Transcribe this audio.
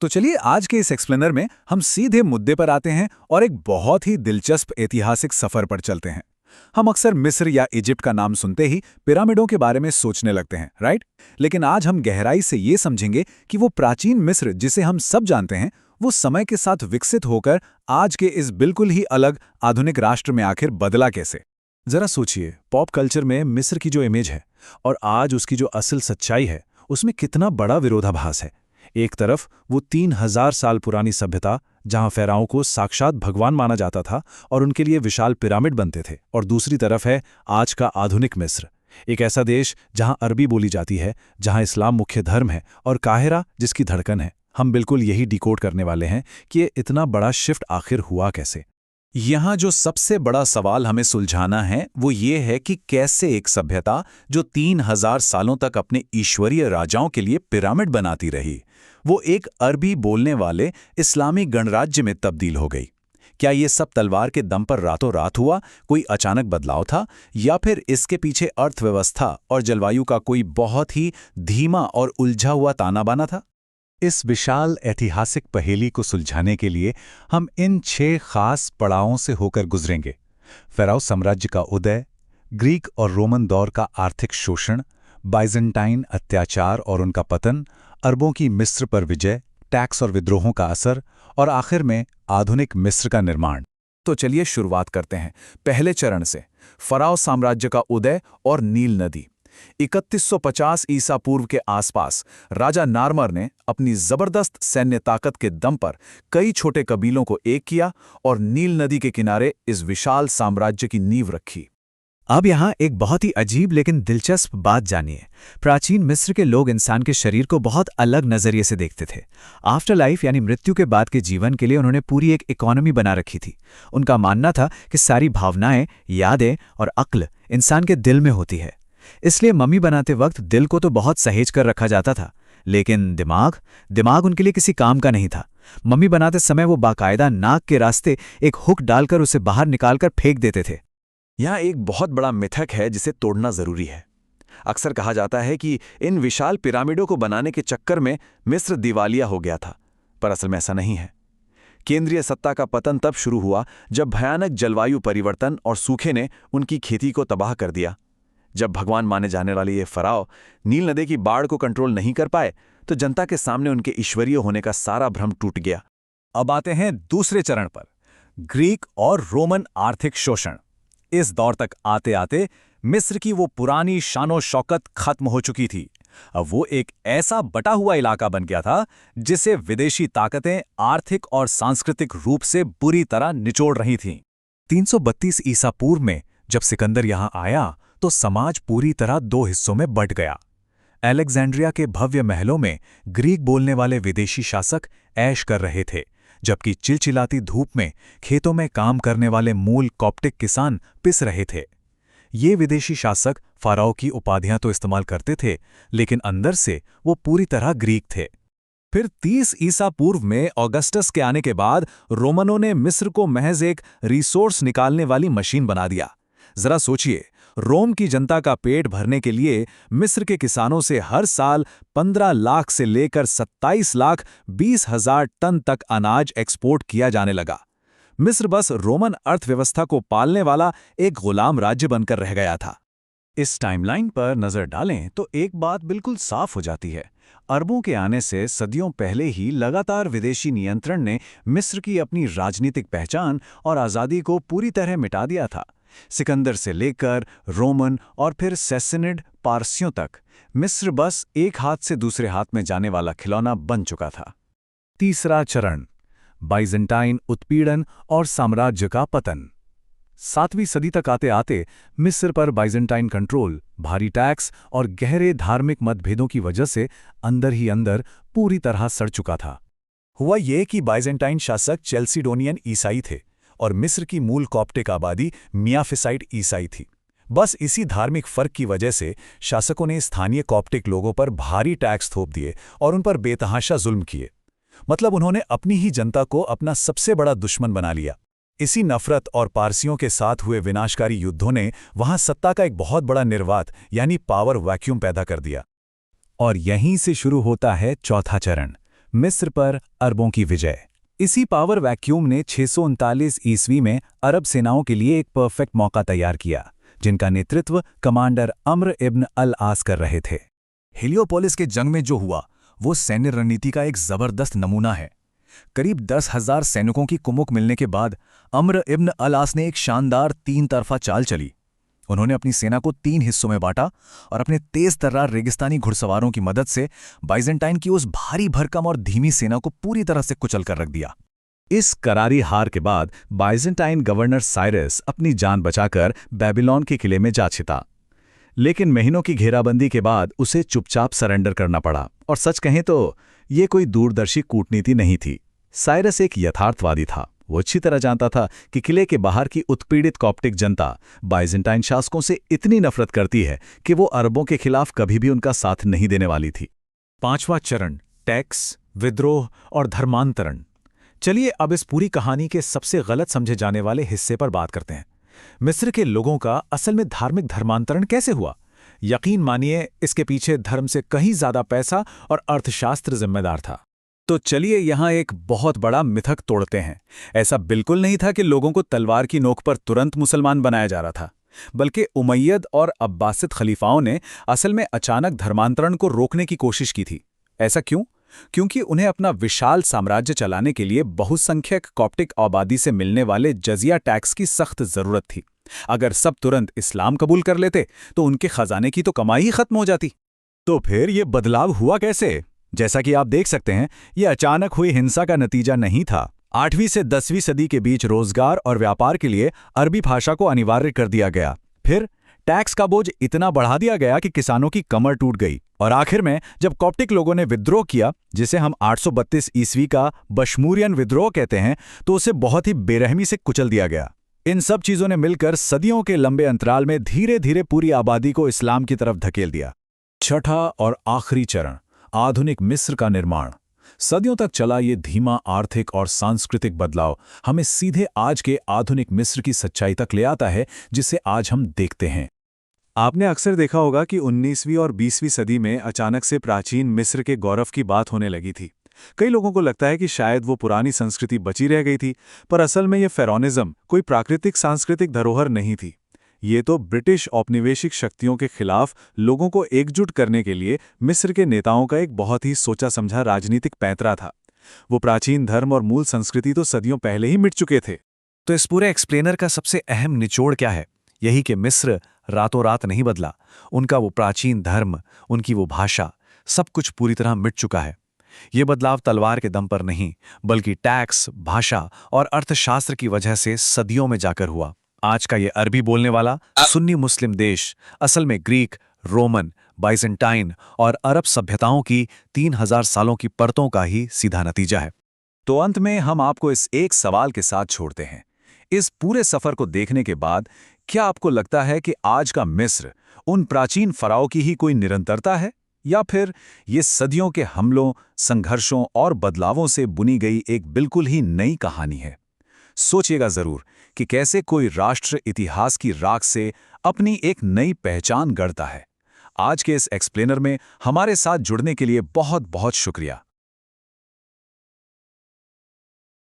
तो चलिए आज के इस एक्सप्लेनर में हम सीधे मुद्दे पर आते हैं और एक बहुत ही दिलचस्प ऐतिहासिक सफर पर चलते हैं। हम अक्सर मिस्र या इजिप्ट का नाम सुनते ही पिरामिडों के बारे में सोचने लगते हैं, राइट? लेकिन आज हम गहराई से ये समझेंगे कि वो प्राचीन मिस्र जिसे हम सब जानते हैं, वो समय के साथ विकसित होकर आज के इस बिल्कुल ही अलग आधुनिक राष्ट्र में आखिर बदला कैसे। जरा सोचिए, पॉप कल्चर में मिस्र की जो इमेज है और आज उसकी जो असल सच्चाई है, उसमें कितना बड़ा विरोधाभास है। एक तरफ वो 3000 साल पुरानी सभ्यता जहां फ़ाराओं को साक्षात भगवान माना जाता था और उनके लिए विशाल पिरामिड बनते थे, और दूसरी तरफ है आज का आधुनिक मिस्र, एक ऐसा देश जहां अरबी बोली जाती है, जहां इस्लाम मुख्य धर्म है और काहिरा जिसकी धड़कन है। हम बिल्कुल यही डिकोड करने वाले हैं कि ये इतना बड़ा शिफ्ट आखिर हुआ कैसे। यहाँ जो सबसे बड़ा सवाल हमें सुलझाना है वो ये है कि कैसे एक सभ्यता जो 3000 सालों तक अपने ईश्वरीय राजाओं के लिए पिरामिड बनाती रही, वो एक अरबी बोलने वाले इस्लामी गणराज्य में तब्दील हो गई। क्या ये सब तलवार के दम पर रातों रात हुआ, कोई अचानक बदलाव था, या फिर इसके पीछे अर्थव्यवस्था और जलवायु का कोई बहुत ही धीमा और उलझा हुआ ताना बाना था? इस विशाल ऐतिहासिक पहेली को सुलझाने के लिए हम इन 6 खास पड़ावों से होकर गुजरेंगे। फ़ाराओ साम्राज्य का उदय, ग्रीक और रोमन दौर का आर्थिक शोषण, बाइजेंटाइन अत्याचार और उनका पतन, अरबों की मिस्र पर विजय, टैक्स और विद्रोहों का असर, और आखिर में आधुनिक मिस्र का निर्माण। तो चलिए शुरुआत करते हैं पहले चरण से, फ़ाराओ साम्राज्य का उदय और नील नदी। 3150 ईसा पूर्व के आसपास राजा नार्मर ने अपनी जबरदस्त सैन्य ताकत के दम पर कई छोटे कबीलों को एक किया और नील नदी के किनारे इस विशाल साम्राज्य की नींव रखी। अब यहाँ एक बहुत ही अजीब लेकिन दिलचस्प बात जानिए। प्राचीन मिस्र के लोग इंसान के शरीर को बहुत अलग नजरिए से देखते थे। आफ्टर लाइफ यानी मृत्यु के बाद के जीवन के लिए उन्होंने पूरी एक इकोनॉमी बना रखी थी। उनका मानना था कि सारी भावनाएं, यादें और अक्ल इंसान के दिल में होती है। इसलिए मम्मी बनाते वक्त दिल को तो बहुत सहेज कर रखा जाता था, लेकिन दिमाग उनके लिए किसी काम का नहीं था। मम्मी बनाते समय वो बाकायदा नाक के रास्ते एक हुक डालकर उसे बाहर निकालकर फेंक देते थे। यहाँ एक बहुत बड़ा मिथक है जिसे तोड़ना जरूरी है। अक्सर कहा जाता है कि इन विशाल पिरामिडों को बनाने के चक्कर में मिस्र दिवालिया हो गया था, पर असल में ऐसा नहीं है। केंद्रीय सत्ता का पतन तब शुरू हुआ जब भयानक जलवायु परिवर्तन और सूखे ने उनकी खेती को तबाह कर दिया। जब भगवान माने जाने वाले ये फ़ाराओ नील नदी की बाढ़ को कंट्रोल नहीं कर पाए, तो जनता के सामने उनके ईश्वरीय होने का सारा भ्रम टूट गया। अब आते हैं दूसरे चरण पर, ग्रीक और रोमन आर्थिक शोषण। इस दौर तक आते आते मिस्र की वो पुरानी शानो शौकत खत्म हो चुकी थी। अब वो एक ऐसा बटा हुआ इलाका बन गया था जिसे विदेशी ताकतें आर्थिक और सांस्कृतिक रूप से बुरी तरह निचोड़ रही थीं। 332 ईसा पूर्व में जब सिकंदर यहाँ आया तो समाज पूरी तरह 2 हिस्सों में बंट गया। अलेक्जेंड्रिया के भव्य महलों में ग्रीक बोलने वाले विदेशी शासक ऐश कर रहे थे, जबकि चिलचिलाती धूप में खेतों में काम करने वाले मूल कॉप्टिक किसान पिस रहे थे। ये विदेशी शासक फ़ाराओ की उपाधियां तो इस्तेमाल करते थे, लेकिन अंदर से वो पूरी तरह ग्रीक थे। फिर 30 ईसा पूर्व में ऑगस्टस के आने के बाद रोमनों ने मिस्र को महज एक रिसोर्स निकालने वाली मशीन बना दिया। जरा सोचिए, रोम की जनता का पेट भरने के लिए मिस्र के किसानों से हर साल 15 लाख से लेकर 27 लाख 20,000 टन तक अनाज एक्सपोर्ट किया जाने लगा। मिस्र बस रोमन अर्थव्यवस्था को पालने वाला एक गुलाम राज्य बनकर रह गया था। इस टाइमलाइन पर नजर डालें तो एक बात बिल्कुल साफ हो जाती है। अरबों के आने से सदियों पहले ही लगातार विदेशी नियंत्रण ने मिस्र की अपनी राजनीतिक पहचान और आज़ादी को पूरी तरह मिटा दिया था। सिकंदर से लेकर रोमन और फिर सैसनिड पारसियों तक मिस्र बस एक हाथ से दूसरे हाथ में जाने वाला खिलौना बन चुका था। तीसरा चरण, बाइजेंटाइन उत्पीड़न और साम्राज्य का पतन। 7वीं सदी तक आते आते मिस्र पर बाइजेंटाइन कंट्रोल, भारी टैक्स और गहरे धार्मिक मतभेदों की वजह से अंदर ही अंदर पूरी तरह सड़ चुका था। हुआ ये कि बाइजेंटाइन शासक चेल्सिडोनियन ईसाई थे और मिस्र की मूल कॉप्टिक आबादी मियाफिसाइट ईसाई थी। बस इसी धार्मिक फर्क की वजह से शासकों ने स्थानीय कॉप्टिक लोगों पर भारी टैक्स थोप दिए और उन पर बेतहाशा जुल्म किए। मतलब उन्होंने अपनी ही जनता को अपना सबसे बड़ा दुश्मन बना लिया। इसी नफरत और पारसियों के साथ हुए विनाशकारी युद्धों ने वहां सत्ता का एक बहुत बड़ा निर्वात यानी पावर वैक्यूम पैदा कर दिया। और यहीं से शुरू होता है चौथा चरण, मिस्र पर अरबों की विजय। इसी पावर वैक्यूम ने 639 ईस्वी में अरब सेनाओं के लिए एक परफेक्ट मौका तैयार किया, जिनका नेतृत्व कमांडर अम्र इब्न अल आस कर रहे थे। हेलियोपोलिस के जंग में जो हुआ वो सैन्य रणनीति का एक जबरदस्त नमूना है। करीब 10,000 सैनिकों की कुमुक मिलने के बाद अम्र इब्न अल आस ने एक शानदार 3 तरफा चाल चली। उन्होंने अपनी सेना को 3 हिस्सों में बांटा और अपने तेज तर्रार रेगिस्तानी घुड़सवारों की मदद से बाइजेंटाइन की उस भारी भरकम और धीमी सेना को पूरी तरह से कुचल कर रख दिया। इस करारी हार के बाद बाइजेंटाइन गवर्नर साइरस अपनी जान बचाकर बेबीलोन के किले में जा छिपा, लेकिन महीनों की घेराबंदी के बाद उसे चुपचाप सरेंडर करना पड़ा। और सच कहें तो ये कोई दूरदर्शी कूटनीति नहीं थी। साइरस एक यथार्थवादी था। वो अच्छी तरह जानता था कि किले के बाहर की उत्पीड़ित कॉप्टिक जनता बाइजेंटाइन शासकों से इतनी नफरत करती है कि वो अरबों के खिलाफ कभी भी उनका साथ नहीं देने वाली थी। 5वां चरण, टैक्स, विद्रोह और धर्मांतरण। चलिए अब इस पूरी कहानी के सबसे गलत समझे जाने वाले हिस्से पर बात करते हैं। मिस्र के लोगों का असल में धार्मिक धर्मांतरण कैसे हुआ? यकीन मानिए, इसके पीछे धर्म से कहीं ज्यादा पैसा और अर्थशास्त्र जिम्मेदार था। तो चलिए यहां एक बहुत बड़ा मिथक तोड़ते हैं। ऐसा बिल्कुल नहीं था कि लोगों को तलवार की नोक पर तुरंत मुसलमान बनाया जा रहा था, बल्कि उमैयद और अब्बासिद खलीफाओं ने असल में अचानक धर्मांतरण को रोकने की कोशिश की थी। ऐसा क्यों? क्योंकि उन्हें अपना विशाल साम्राज्य चलाने के लिए बहुसंख्यक कॉप्टिक आबादी से मिलने वाले जजिया टैक्स की सख्त जरूरत थी। अगर सब तुरंत इस्लाम कबूल कर लेते तो उनके खजाने की तो कमाई ही खत्म हो जाती। तो फिर ये बदलाव हुआ कैसे? जैसा कि आप देख सकते हैं, ये अचानक हुई हिंसा का नतीजा नहीं था। 8वीं से 10वीं सदी के बीच रोजगार और व्यापार के लिए अरबी भाषा को अनिवार्य कर दिया गया। फिर टैक्स का बोझ इतना बढ़ा दिया गया कि किसानों की कमर टूट गई। और आखिर में जब कॉप्टिक लोगों ने विद्रोह किया, जिसे हम 832 ईस्वी का बशमूरियन विद्रोह कहते हैं, तो उसे बहुत ही बेरहमी से कुचल दिया गया। इन सब चीजों ने मिलकर सदियों के लंबे अंतराल में धीरे धीरे पूरी आबादी को इस्लाम की तरफ धकेल दिया। 6ठा और आखिरी चरण, आधुनिक मिस्र का निर्माण। सदियों तक चला ये धीमा आर्थिक और सांस्कृतिक बदलाव हमें सीधे आज के आधुनिक मिस्र की सच्चाई तक ले आता है, जिसे आज हम देखते हैं। आपने अक्सर देखा होगा कि 19वीं और 20वीं सदी में अचानक से प्राचीन मिस्र के गौरव की बात होने लगी थी। कई लोगों को लगता है कि शायद वो पुरानी संस्कृति बची रह गई थी, पर असल में ये फेरोनिज्म कोई प्राकृतिक सांस्कृतिक धरोहर नहीं थी। ये तो ब्रिटिश औपनिवेशिक शक्तियों के खिलाफ लोगों को एकजुट करने के लिए मिस्र के नेताओं का एक बहुत ही सोचा समझा राजनीतिक पैंतरा था। वो प्राचीन धर्म और मूल संस्कृति तो सदियों पहले ही मिट चुके थे। तो इस पूरे एक्सप्लेनर का सबसे अहम निचोड़ क्या है? यही कि मिस्र रातों रात नहीं बदला। उनका वो प्राचीन धर्म, उनकी वो भाषा, सब कुछ पूरी तरह मिट चुका है। ये बदलाव तलवार के दम पर नहीं, बल्कि टैक्स, भाषा और अर्थशास्त्र की वजह से सदियों में जाकर हुआ। आज का ये अरबी बोलने वाला सुन्नी मुस्लिम देश असल में ग्रीक, रोमन, बाइजेंटाइन और अरब सभ्यताओं की 3000 सालों की परतों का ही सीधा नतीजा है। तो अंत में हम आपको इस एक सवाल के साथ छोड़ते हैं। इस पूरे सफर को देखने के बाद क्या आपको लगता है कि आज का मिस्र उन प्राचीन फराओं की ही कोई निरंतरता है, या फिर ये सदियों के हमलों, संघर्षों और बदलावों से बुनी गई एक बिल्कुल ही नई कहानी है? सोचिएगा जरूर कि कैसे कोई राष्ट्र इतिहास की राख से अपनी एक नई पहचान गढ़ता है। आज के इस एक्सप्लेनर में हमारे साथ जुड़ने के लिए बहुत बहुत शुक्रिया।